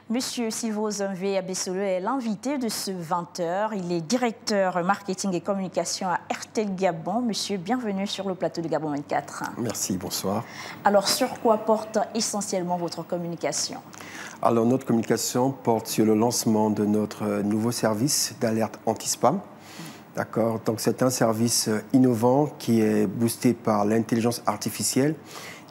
Monsieur Sylvose Mvé Abessolo est l'invité de ce 20h. Il est directeur marketing et communication à RTL Gabon. Monsieur, bienvenue sur le plateau de Gabon 24. Merci, bonsoir. Alors, sur quoi porte essentiellement votre communication? Alors, notre communication porte sur le lancement de notre nouveau service d'alerte anti-spam. D'accord. Donc, c'est un service innovant qui est boosté par l'intelligence artificielle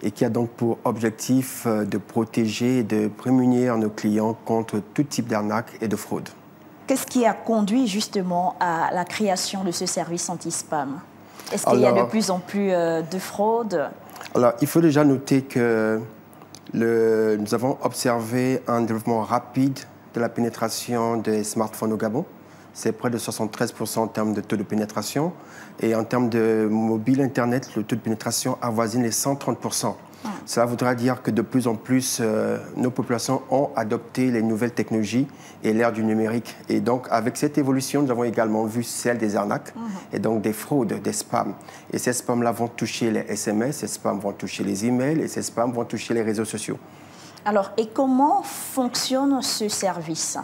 et qui a donc pour objectif de protéger et de prémunir nos clients contre tout type d'arnaque et de fraude. Qu'est-ce qui a conduit justement à la création de ce service anti-spam? Est-ce qu'il y a de plus en plus de fraude? Alors, il faut déjà noter que nous avons observé un développement rapide de la pénétration des smartphones au Gabon. C'est près de 73% en termes de taux de pénétration. Et en termes de mobile Internet, le taux de pénétration avoisine les 130%. Cela voudra dire que de plus en plus, nos populations ont adopté les nouvelles technologies et l'ère du numérique. Et donc, avec cette évolution, nous avons également vu celle des arnaques et donc des fraudes, des spams. Et ces spams-là vont toucher les SMS, ces spams vont toucher les emails et ces spams vont toucher les réseaux sociaux. Alors, et comment fonctionne ce service?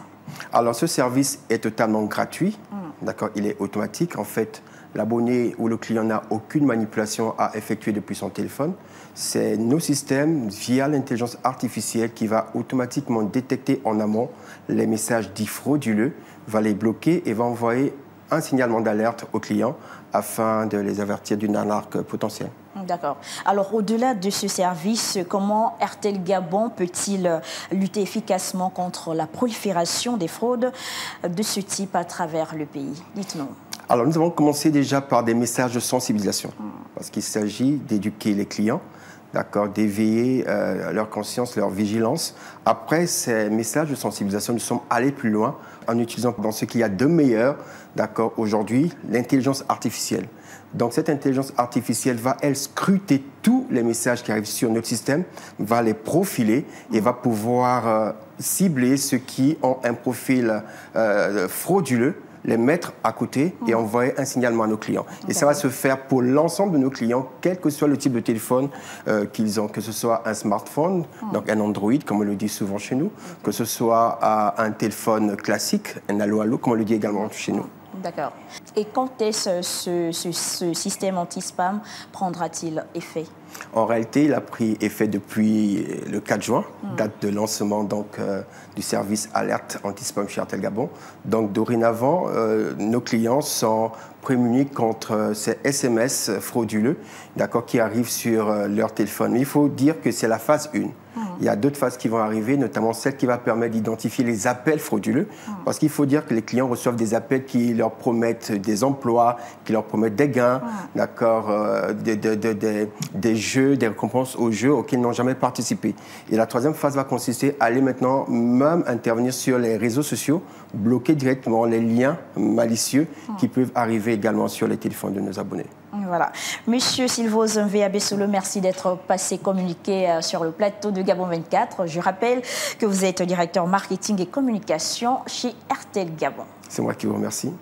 Alors, ce service est totalement gratuit. D'accord, il est automatique. En fait, l'abonné ou le client n'a aucune manipulation à effectuer depuis son téléphone. C'est nos systèmes, via l'intelligence artificielle, qui va automatiquement détecter en amont les messages dits frauduleux, va les bloquer et va envoyer un signalement d'alerte aux clients afin de les avertir d'une arnaque potentielle. D'accord. Alors, au-delà de ce service, comment RTL Gabon peut-il lutter efficacement contre la prolifération des fraudes de ce type à travers le pays? Dites-nous. Alors, nous avons commencé déjà par des messages de sensibilisation, parce qu'il s'agit d'éduquer les clients, d'accord, d'éveiller leur conscience, leur vigilance. Après ces messages de sensibilisation, nous sommes allés plus loin en utilisant dans ce qu'il y a de meilleur, d'accord, aujourd'hui, l'intelligence artificielle. Donc, cette intelligence artificielle va, elle, scruter tous les messages qui arrivent sur notre système, va les profiler et va pouvoir cibler ceux qui ont un profil frauduleux, les mettre à côté et envoyer un signalement à nos clients. Et ça va se faire pour l'ensemble de nos clients, quel que soit le type de téléphone qu'ils ont, que ce soit un smartphone, donc un Android, comme on le dit souvent chez nous, que ce soit un téléphone classique, un Allo-Allo, comme on le dit également chez nous. D'accord. Et quand est-ce ce système anti-spam prendra-t-il effet? En réalité, il a pris effet depuis le 4 juin, date de lancement donc, du service alerte anti-spam chez RTL Gabon. Donc dorénavant, nos clients sont prémunis contre ces SMS frauduleux, d'accord, qui arrivent sur leur téléphone. Mais il faut dire que c'est la phase 1. Il y a d'autres phases qui vont arriver, notamment celle qui va permettre d'identifier les appels frauduleux. Parce qu'il faut dire que les clients reçoivent des appels qui leur promettent des emplois, qui leur promettent des gains, d'accord, des jeux, des récompenses aux jeux auxquels ils n'ont jamais participé. Et la troisième phase va consister à aller maintenant même intervenir sur les réseaux sociaux, bloquer directement les liens malicieux qui peuvent arriver également sur les téléphones de nos abonnés. Voilà. Monsieur Sylvose Mvé Abessolo, merci d'être passé communiquer sur le plateau de Gabon 24. Je rappelle que vous êtes directeur marketing et communication chez RTL Gabon. C'est moi qui vous remercie.